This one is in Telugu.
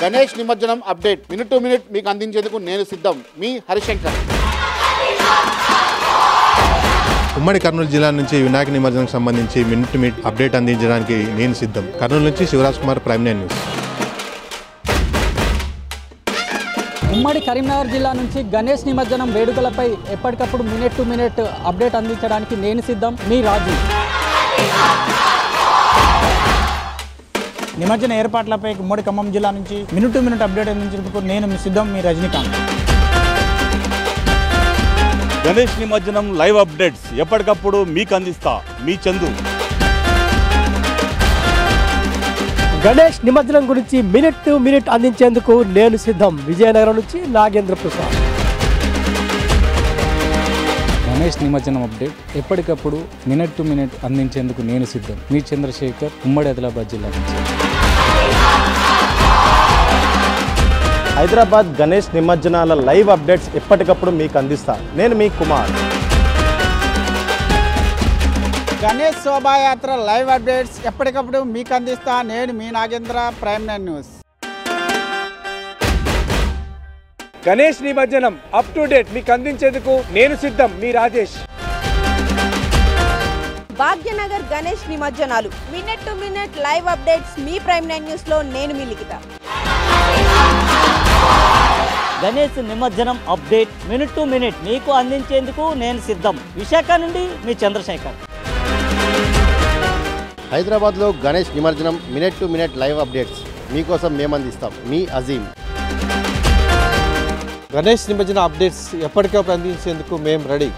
గణేష్ నిమజ్జనం అప్డేట్ మినిట్ టు మినిట్ మీకు అందించేందుకు నేను సిద్ధం. మీ హరిశంకర్. ఉమ్మడి కర్నూలు జిల్లా నుంచి వినాయక నిమజ్జనం సంబంధించి మినిట్ టు మినిట్ అప్డేట్ అందించడానికి నేను సిద్ధం. కర్నూలు నుంచి శివరాజ్ కుమార్, ప్రైమ్ 9 న్యూస్. ఉమ్మడి కరీంనగర్ జిల్లా నుంచి గణేష్ నిమజ్జనం వేడుకలపై ఎప్పటికప్పుడు మినిట్ టు మినిట్ అప్డేట్ అందించడానికి నేను సిద్ధం. మీ రాజు. నిమజ్జన ఏర్పాట్లపై ఉమ్మడి ఖమ్మం జిల్లా నుంచి మినిట్ టు మినిట్ అప్డేట్ అందించేందుకు నేను మీ సిద్ధం. మీ రజనీకాంత్. గణేష్ నిమజ్జనం లైవ్ అప్డేట్స్ ఎప్పటికప్పుడు మీకు అందిస్తా. మీ చందు. గణేష్ నిమజ్జనం గురించి మినిట్ టు మినిట్ అందించేందుకు నేను సిద్ధం. విజయనగరం నుంచి నాగేంద్ర ప్రసాద్. గణేష్ నిమజ్జనం అప్డేట్ ఎప్పటికప్పుడు మినిట్ టు మినిట్ అందించేందుకు నేను సిద్ధం. మీ చంద్రశేఖర్, ఉమ్మడి ఆదిలాబాద్ జిల్లా నుంచి. హైదరాబాద్ గణేష్ నిమజ్జనాల లైవ్ అప్డేట్స్ ఎప్పటికప్పుడు మీకు అందిస్తా. నేను మీ కుమార్. గణేష్ శోభాయాత్ర లైవ్ అప్డేట్స్ ఎప్పటికప్పుడు మీకు అందిస్తా. నేను మీ నాగేంద్ర, ప్రైమ్ 9 న్యూస్. గణేష్ నిమజ్జనం అప్ టు డేట్ మీకు అందించేందుకు నేను సిద్ధం. మీ రాజేష్. భాగ్యనగర్ గణేష్ నిమజ్జనాలు minute to minute live updates మీ ప్రైమ్ 9 న్యూస్ లో నేను మీ లిఖిత. గణేష్ నిమజ్జనం అప్డేట్ మినిట్ టు మినిట్ మీకు అందించేందుకు నేను సిద్ధం. విశాఖ నుండి మీ చంద్రశేఖర్. హైదరాబాద్లో గణేష్ నిమజ్జనం minute to minute live updates మీకోసం మేము అందిస్తాం. మీ అజీం. గణేష్ నిమజ్జన అప్డేట్స్ ఎప్పటికప్పుడు అందించేందుకు మేము రెడీ.